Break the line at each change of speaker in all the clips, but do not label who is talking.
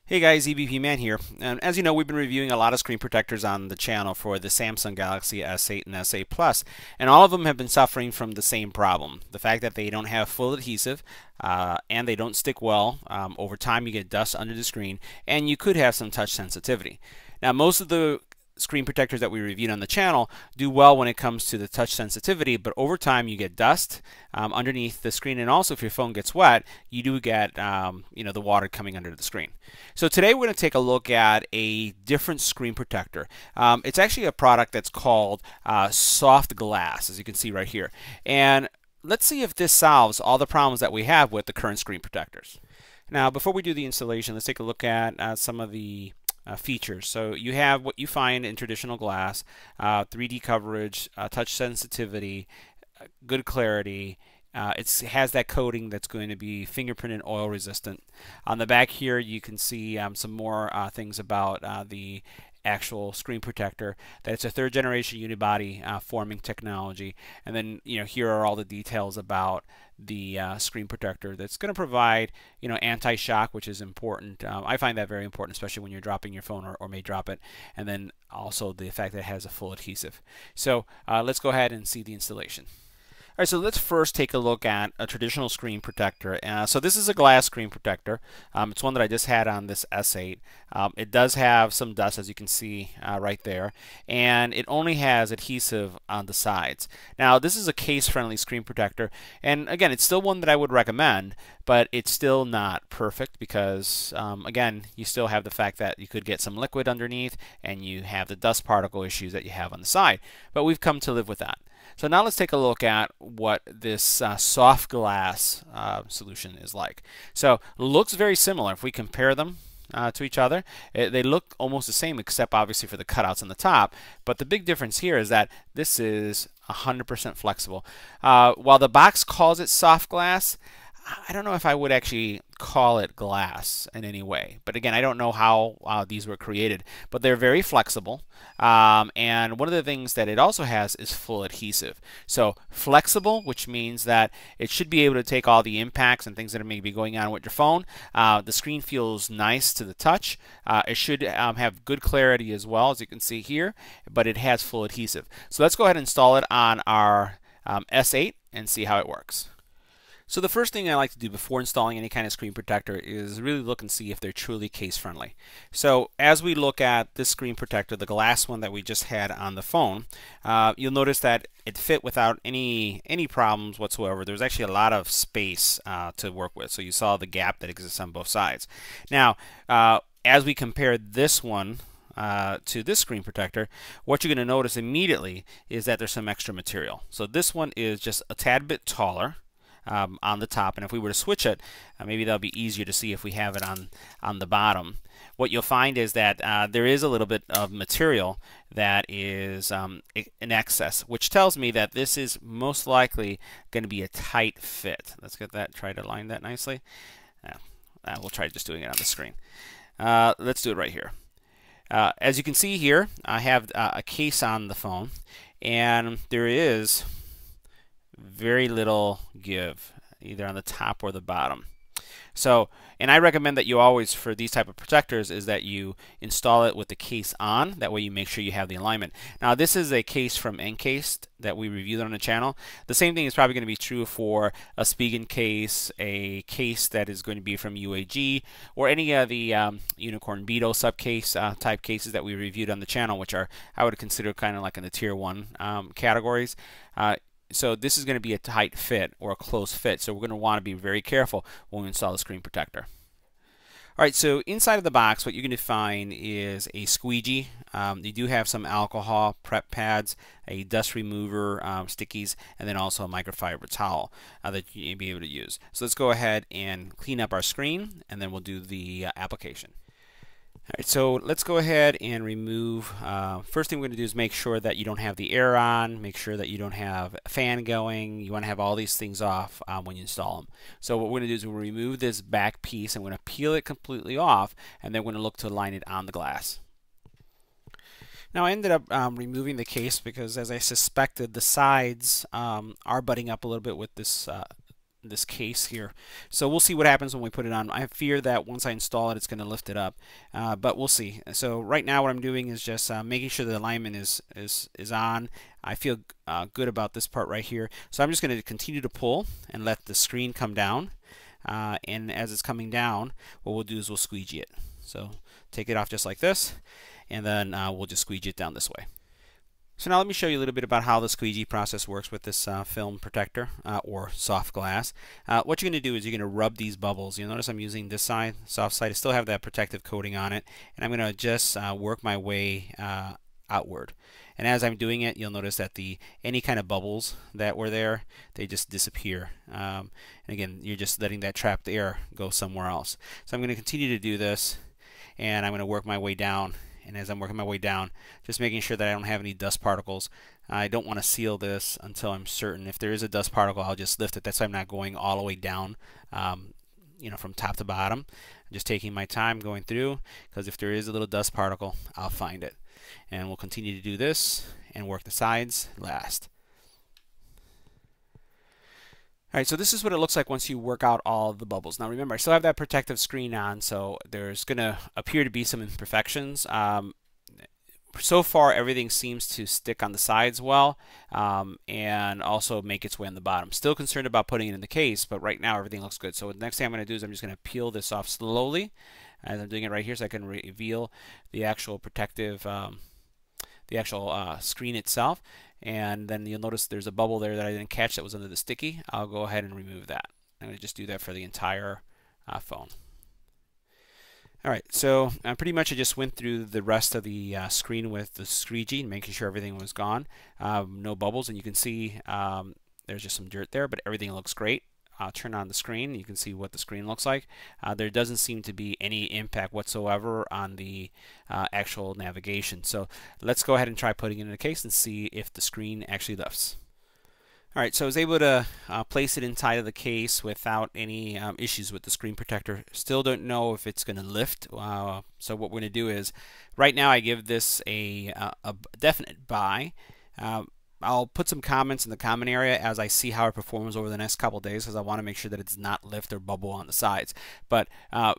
Hey guys, EBPMAN here. And as you know, we've been reviewing a lot of screen protectors on the channel for the Samsung Galaxy S8 and S8 Plus, and all of them have been suffering from the same problem. The fact that they don't have full adhesive and they don't stick well. Over time you get dust under the screen, and you could have some touch sensitivity. Now most of the screen protectors that we reviewed on the channel do well when it comes to the touch sensitivity, but over time you get dust underneath the screen, and also if your phone gets wet, you do get the water coming under the screen. So today we're going to take a look at a different screen protector. It's actually a product that's called Soft Glass, as you can see right here. And let's see if this solves all the problems that we have with the current screen protectors. Now, before we do the installation, let's take a look at some of the features. So you have what you find in traditional glass: 3D coverage, touch sensitivity, good clarity. It has that coating that's going to be fingerprint and oil resistant. On the back here you can see some more things about the actual screen protector, that it's a third generation unibody forming technology, and then here are all the details about the screen protector that's going to provide anti-shock, which is important. I find that very important, especially when you're dropping your phone or may drop it, and then also the fact that it has a full adhesive. So let's go ahead and see the installation. All right, so let's first take a look at a traditional screen protector. So this is a glass screen protector. It's one that I just had on this S8. It does have some dust, as you can see right there, and it only has adhesive on the sides. Now, this is a case-friendly screen protector, and again, it's still one that I would recommend, but it's still not perfect because, again, you still have the fact that you could get some liquid underneath, and you have the dust particle issues that you have on the side. But we've come to live with that. So now let's take a look at what this soft glass solution is like. So it looks very similar. If we compare them to each other, they look almost the same, except obviously for the cutouts on the top. But the big difference here is that this is 100% flexible. While the box calls it soft glass, I don't know if I would actually call it glass in any way. But again, I don't know how these were created, but they're very flexible. And one of the things that it also has is full adhesive. So flexible, which means that it should be able to take all the impacts and things that are maybe going on with your phone. The screen feels nice to the touch. It should have good clarity as well, as you can see here, but it has full adhesive. So let's go ahead and install it on our S8 and see how it works. So the first thing I like to do before installing any kind of screen protector is really look and see if they're truly case friendly. So as we look at this screen protector, the glass one that we just had on the phone, you'll notice that it fit without any problems whatsoever. There's actually a lot of space to work with. So you saw the gap that exists on both sides. Now, as we compare this one to this screen protector, what you're going to notice immediately is that there's some extra material. So this one is just a tad bit taller on the top, and if we were to switch it, maybe that'll be easier to see if we have it on the bottom. What you'll find is that there is a little bit of material that is in excess, which tells me that this is most likely going to be a tight fit. Let's get that, try to align that nicely. We'll try just doing it on the screen. Let's do it right here. As you can see here, I have a case on the phone, and there is very little give, either on the top or the bottom. So, and I recommend that you always, for these type of protectors, is that you install it with the case on. That way you make sure you have the alignment. Now this is a case from Encased that we reviewed on the channel. The same thing is probably going to be true for a Spigen case, a case that is going to be from UAG, or any of the Unicorn Beetle subcase type cases that we reviewed on the channel, which are, I would consider, kind of like in the tier 1 categories. So this is going to be a tight fit or a close fit, so we're going to want to be very careful when we install the screen protector. Alright, so inside of the box what you're going to find is a squeegee. You do have some alcohol prep pads, a dust remover, stickies, and then also a microfiber towel that you'll be able to use. So let's go ahead and clean up our screen, and then we'll do the application. Alright, so let's go ahead and remove, first thing we're going to do is make sure that you don't have the air on, make sure that you don't have a fan going. You want to have all these things off when you install them. So what we're going to do is we'll remove this back piece, and we're going to peel it completely off, and then we're going to look to align it on the glass. Now I ended up removing the case because, as I suspected, the sides are butting up a little bit with this this case here. So we'll see what happens when we put it on. I fear that once I install it, it's going to lift it up, but we'll see. So right now what I'm doing is just making sure the alignment is on. I feel good about this part right here. So I'm just going to continue to pull and let the screen come down. And as it's coming down, what we'll do is we'll squeegee it. So take it off just like this, and then we'll just squeegee it down this way. So now let me show you a little bit about how the squeegee process works with this film protector or soft glass. What you're going to do is you're going to rub these bubbles. You'll notice I'm using this side, soft side. I still have that protective coating on it, and I'm going to just work my way outward. And as I'm doing it, you'll notice that any kind of bubbles that were there, they just disappear. And again, you're just letting that trapped air go somewhere else. So I'm going to continue to do this, and I'm going to work my way down. And as I'm working my way down, just making sure that I don't have any dust particles. I don't want to seal this until I'm certain. If there is a dust particle, I'll just lift it. That's why I'm not going all the way down, from top to bottom. I'm just taking my time going through, because if there is a little dust particle, I'll find it. And we'll continue to do this and work the sides last. Alright, so this is what it looks like once you work out all of the bubbles. Now remember, I still have that protective screen on, so there's going to appear to be some imperfections. So far, everything seems to stick on the sides well, and also make its way on the bottom. Still concerned about putting it in the case, but right now everything looks good. So the next thing I'm going to do is I'm just going to peel this off slowly, as I'm doing it right here, so I can reveal the actual protective, screen itself. And then you'll notice there's a bubble there that I didn't catch that was under the sticky. I'll go ahead and remove that. I'm going to just do that for the entire phone. Alright, so pretty much I just went through the rest of the screen with the squeegee, making sure everything was gone. No bubbles, and you can see there's just some dirt there, but everything looks great. I'll turn on the screen. You can see what the screen looks like. There doesn't seem to be any impact whatsoever on the actual navigation. So let's go ahead and try putting it in a case and see if the screen actually lifts. Alright, so I was able to place it inside of the case without any issues with the screen protector. Still don't know if it's going to lift. So what we're going to do is, right now I give this a definite buy. I'll put some comments in the comment area as I see how it performs over the next couple days, because I want to make sure that it's not lift or bubble on the sides. But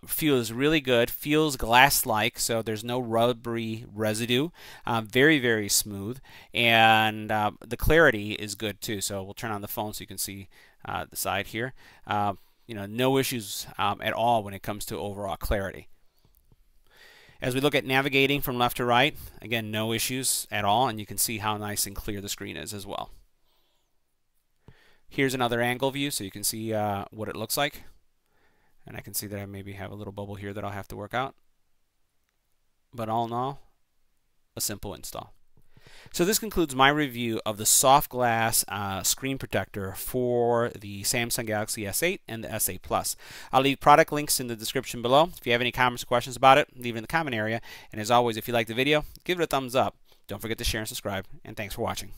feels really good, feels glass-like, so there's no rubbery residue. Very, very smooth, and the clarity is good too. So we'll turn on the phone so you can see the side here. No issues at all when it comes to overall clarity. As we look at navigating from left to right, again, no issues at all, and you can see how nice and clear the screen is as well. Here's another angle view so you can see what it looks like. And I can see that I maybe have a little bubble here that I'll have to work out. But all in all, a simple install. So this concludes my review of the soft glass screen protector for the Samsung Galaxy S8 and the S8 Plus. I'll leave product links in the description below. If you have any comments or questions about it, leave it in the comment area. And as always, if you like the video, give it a thumbs up. Don't forget to share and subscribe. And thanks for watching.